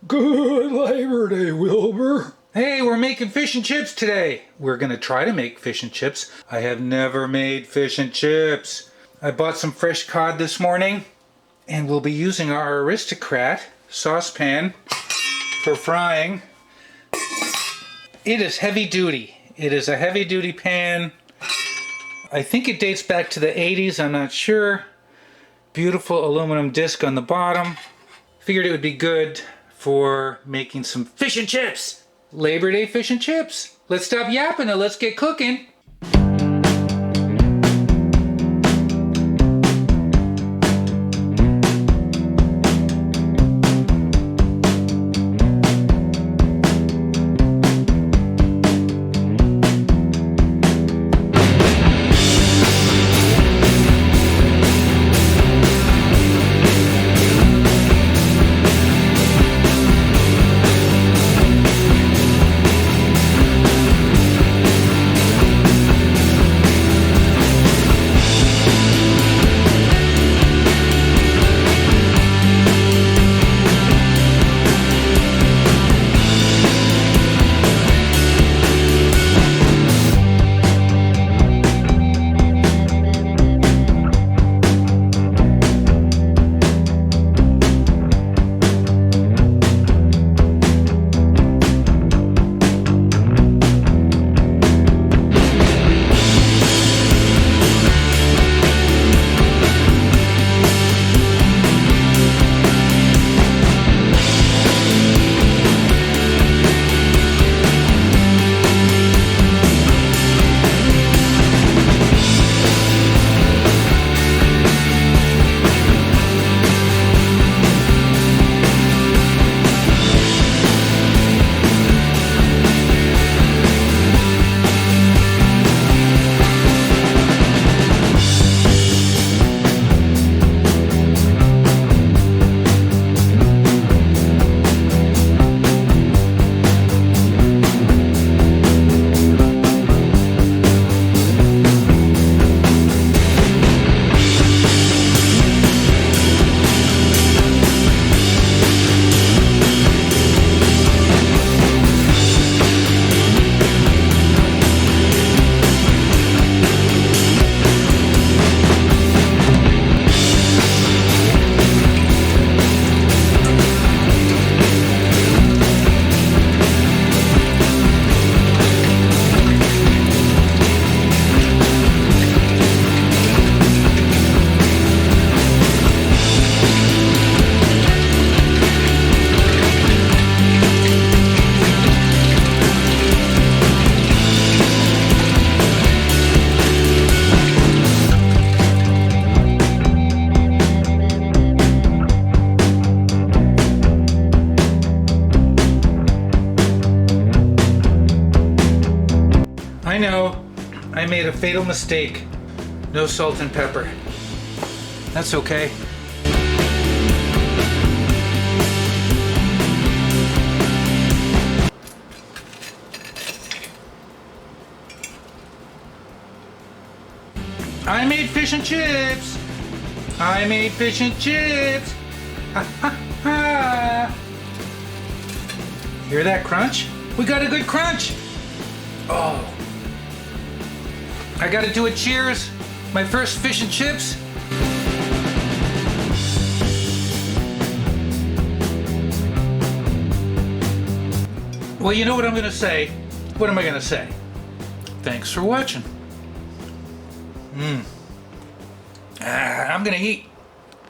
Good Labor Day, Wilbur. Hey, we're making fish and chips today. We're gonna try to make fish and chips. I have never made fish and chips. I bought some fresh cod this morning, and we'll be using our Aristocrat saucepan for frying. It is heavy duty. It is a heavy duty pan. I think it dates back to the 80s, I'm not sure. Beautiful aluminum disc on the bottom. Figured it would be good for making some fish and chips. Labor Day fish and chips. Let's stop yapping and let's get cooking. I know, I made a fatal mistake. No salt and pepper. That's okay. I made fish and chips. I made fish and chips. Ha ha ha. Hear that crunch? We got a good crunch. Oh. I gotta do a cheers. My first fish and chips. Well, you know what I'm gonna say? What am I gonna say? Thanks for watching. I'm gonna eat.